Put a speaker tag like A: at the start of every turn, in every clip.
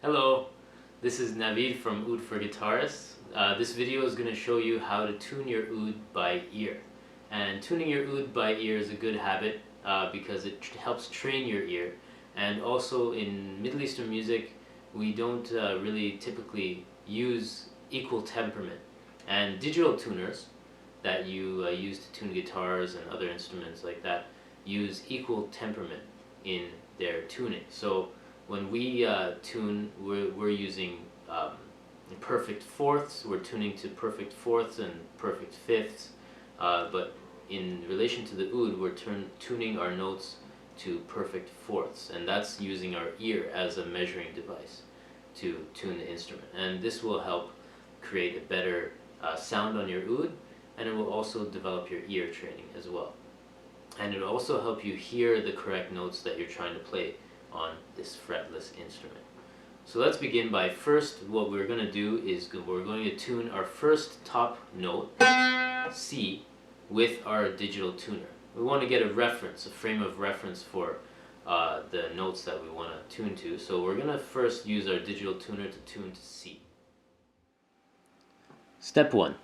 A: Hello, this is Navid from Oud for Guitarists. This video is going to show you how to tune your oud by ear. And tuning your oud by ear is a good habit because it helps train your ear. And also in Middle Eastern music, we don't really typically use equal temperament. And digital tuners that you use to tune guitars and other instruments like that use equal temperament in their tuning. So when we tune, we're using perfect fourths. We're tuning to perfect fourths and perfect fifths. But in relation to the oud, we're tuning our notes to perfect fourths, and that's using our ear as a measuring device to tune the instrument. And this will help create a better sound on your oud, and it will also develop your ear training as well. And it will also help you hear the correct notes that you're trying to play on this fretless instrument. So let's begin by first, what we're going to do is we're going to tune our first top note, C, with our digital tuner. We want to get a reference, a frame of reference for the notes that we want to tune to. So we're going to first use our digital tuner to tune to C. Step 1.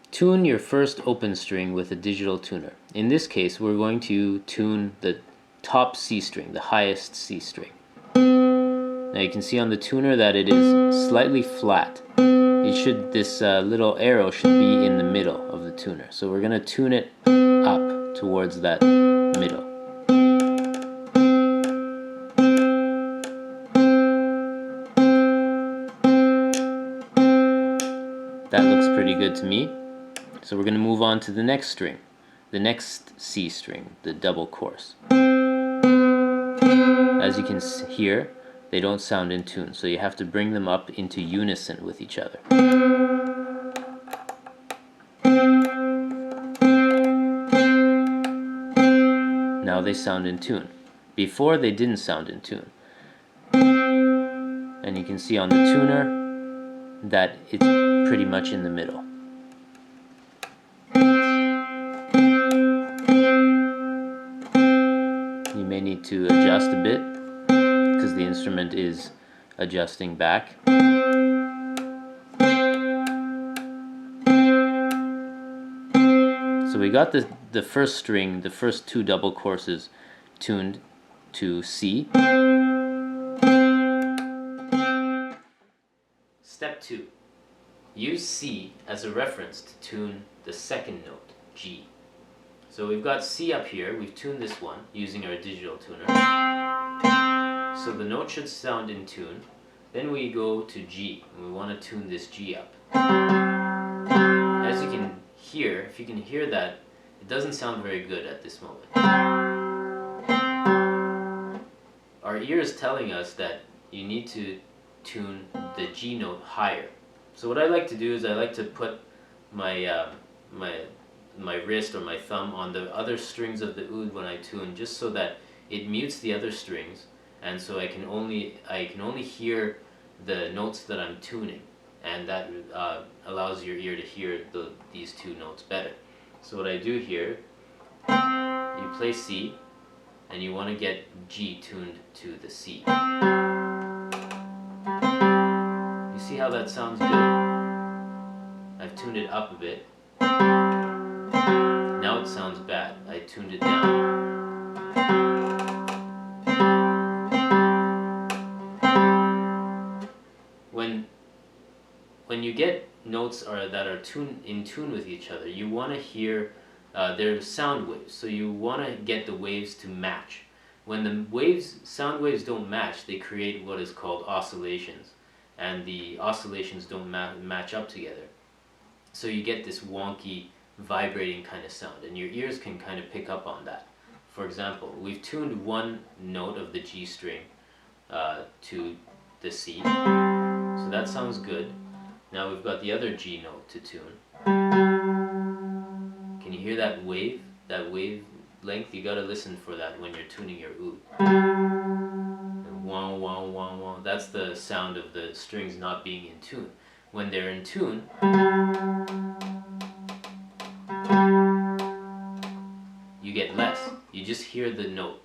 A: Tune your first open string with a digital tuner. In this case, we're going to tune the top C string, the highest C string. Now you can see on the tuner that it is slightly flat. This little arrow should be in the middle of the tuner. So we're going to tune it up towards that middle. That looks pretty good to me. So we're going to move on to the next string, the next C string, the double course. As you can hear, they don't sound in tune, so you have to bring them up into unison with each other. Now they sound in tune. Before they didn't sound in tune. And you can see on the tuner that it's pretty much in the middle. You may need to adjust a bit because the instrument is adjusting back. So we got the first string, the first two double courses tuned to C. Step 2. Use C as a reference to tune the second note, G. So we've got C up here, we've tuned this one using our digital tuner. So the note should sound in tune. Then we go to G, and we want to tune this G up. As you can hear, if you can hear that, it doesn't sound very good at this moment. Our ear is telling us that you need to tune the G note higher. So what I like to do is I like to put my my wrist or my thumb on the other strings of the oud when I tune, just so that it mutes the other strings, and so I can only hear the notes that I'm tuning, and that allows your ear to hear these two notes better. So what I do here, you play C, and you want to get G tuned to the C. You see how that sounds good? I've tuned it up a bit. Now it sounds bad. I tuned it down. When you get notes that are in tune with each other, you want to hear their sound waves. So you want to get the waves to match. When the sound waves don't match, they create what is called oscillations, and the oscillations don't match up together. So you get this wonky, vibrating kind of sound, and your ears can kind of pick up on that. For example, we've tuned one note of the G string to the C, so that sounds good. Now we've got the other G note to tune. Can you hear that wave? That wave length? You gotta listen for that when you're tuning your oud. Wah, wah, wah, wah. That's the sound of the strings not being in tune. When they're in tune, you get less. You just hear the note.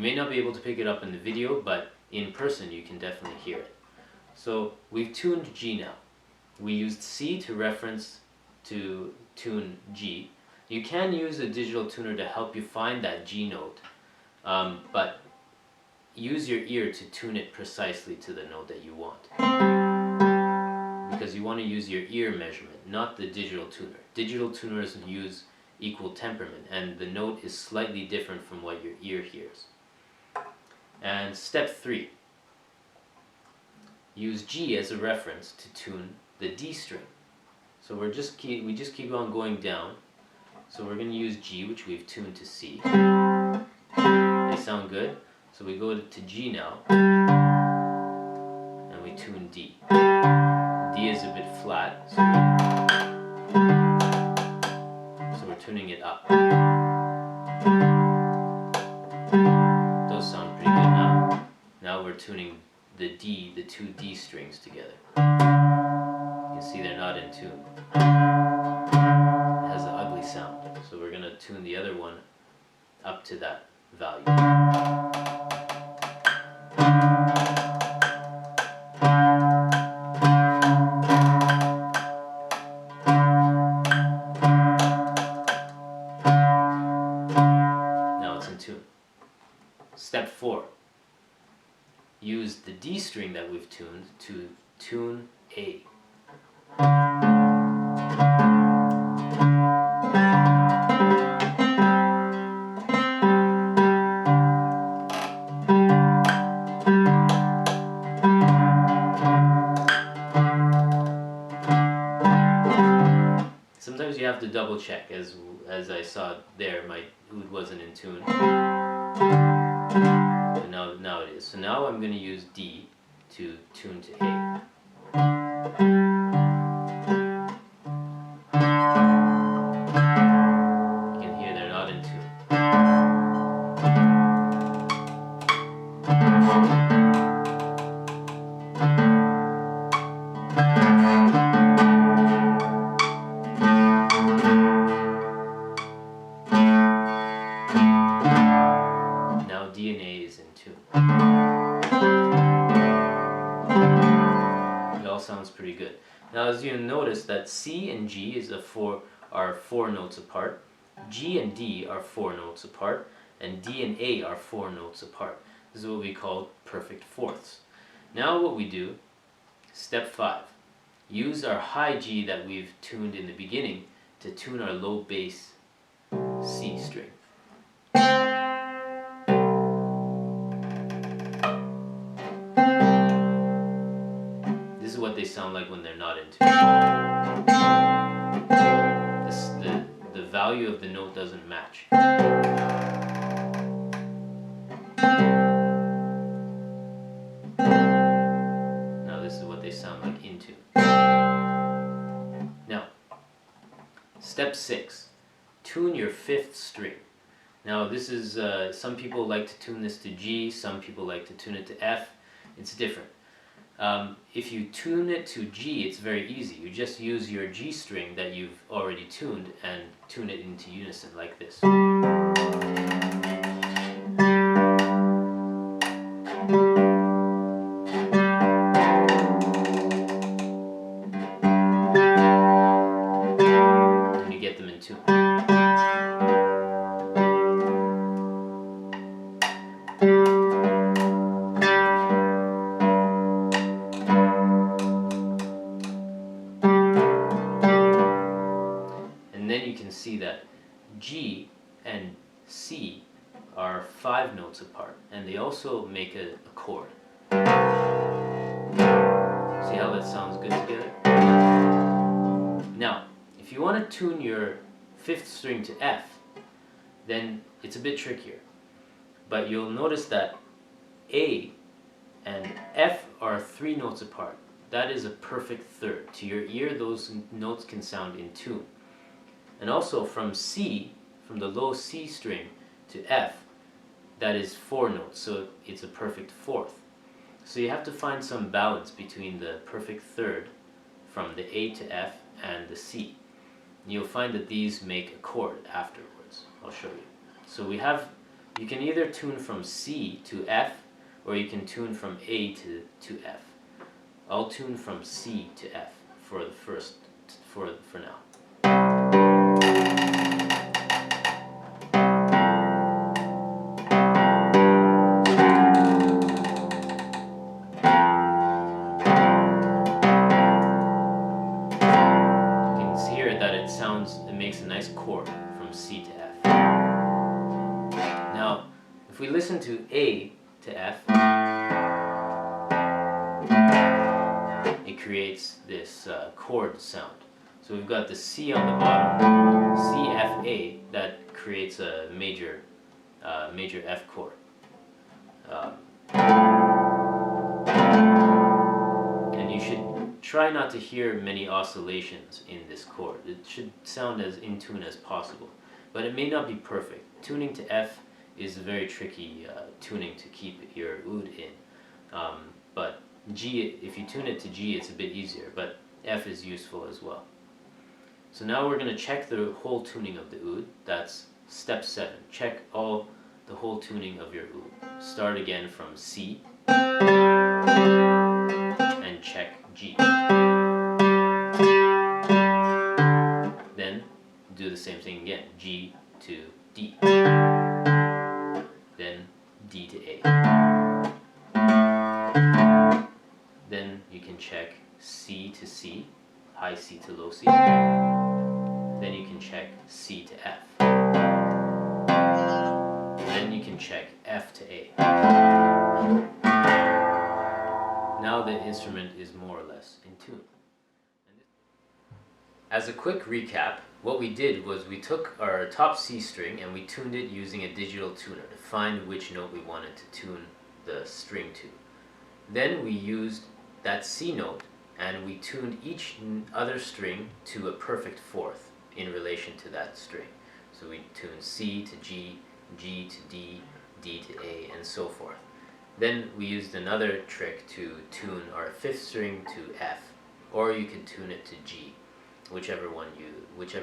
A: may not be able to pick it up in the video, but in person you can definitely hear it. So we've tuned G now. We used C to reference to tune G. You can use a digital tuner to help you find that G note, but use your ear to tune it precisely to the note that you want. Because you want to use your ear measurement, not the digital tuner. Digital tuners use equal temperament, and the note is slightly different from what your ear hears. And step 3. Use G as a reference to tune the D string. So we just keep on going down. So we're going to use G, which we've tuned to C. They sound good. So we go to G now, and we tune D. D is a bit flat, so we're tuning it up. Those sound pretty good now. Now we're tuning the D, the two D strings together. You can see they're not in tune. It has an ugly sound. So we're going to tune the other one up to that value. Now it's in tune. Step 4. Use the D string that we've tuned to tune A. Sometimes you have to double check, as I saw there, my oud wasn't in tune. But now it is. So now I'm going to use D to tune to A. You can hear they're not in tune. Now D and A is in tune. It all sounds pretty good. Now, as you notice, that C and G are 4 notes apart, G and D are 4 notes apart, and D and A are 4 notes apart. This is what we call perfect fourths. Now what we do, step 5, use our high G that we've tuned in the beginning to tune our low bass C string. This is what they sound like when they're not in tune. The value of the note doesn't match. Now this is what they sound like in tune. Now, step 6. Tune your 5th string. Now this is, some people like to tune this to G, some people like to tune it to F. It's different. If you tune it to G, it's very easy. You just use your G string that you've already tuned and tune it into unison like this. And you get them in tune. And then you can see that G and C are 5 notes apart, and they also make a chord. See how that sounds good together? Now, if you want to tune your 5th string to F, then it's a bit trickier. But you'll notice that A and F are 3 notes apart. That is a perfect third. To your ear, those notes can sound in tune. And also from C, from the low C string to F, that is 4 notes, so it's a perfect fourth. So you have to find some balance between the perfect third from the A to F and the C. And you'll find that these make a chord afterwards. I'll show you. So we have You can either tune from C to F, or you can tune from A to F. I'll tune from C to F for the for now. You can see here that it makes a nice chord from C to F. Now, if we listen to A to F, it creates this chord sound. So we've got the C on the bottom, C, F, A, that creates a major F chord. And you should try not to hear many oscillations in this chord. It should sound as in tune as possible, but it may not be perfect. Tuning to F is a very tricky tuning to keep your oud in. But G, if you tune it to G, it's a bit easier, but F is useful as well. So now we're going to check the whole tuning of the oud. That's step 7. Check the whole tuning of your oud. Start again from C and check G. Then do the same thing again, G to D. Then D to A. Then you can check C to C, high C to low C. Then you can check C to F. Then you can check F to A. Now the instrument is more or less in tune. As a quick recap, what we did was we took our top C string and we tuned it using a digital tuner to find which note we wanted to tune the string to. Then we used that C note and we tuned each other string to a perfect fourth in relation to that string. So we tuned C to G, G to D, D to A, and so forth. Then we used another trick to tune our fifth string to F, or you can tune it to G, whichever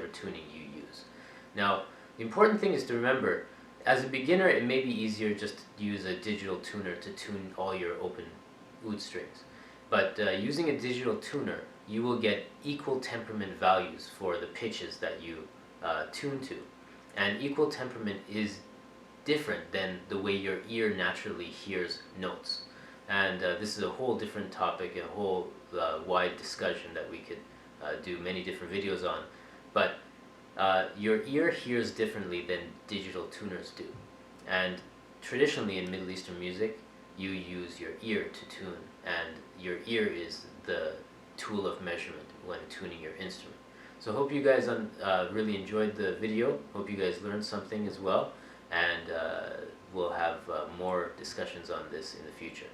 A: tuning you use. Now, the important thing is to remember, as a beginner, it may be easier just to use a digital tuner to tune all your open oud strings. But using a digital tuner, you will get equal temperament values for the pitches that you tune to. And equal temperament is different than the way your ear naturally hears notes. And this is a whole different topic, a whole wide discussion that we could do many different videos on. But your ear hears differently than digital tuners do. And traditionally in Middle Eastern music, you use your ear to tune, and your ear is the tool of measurement when tuning your instrument. So I hope you guys really enjoyed the video. Hope you guys learned something as well, and we'll have more discussions on this in the future.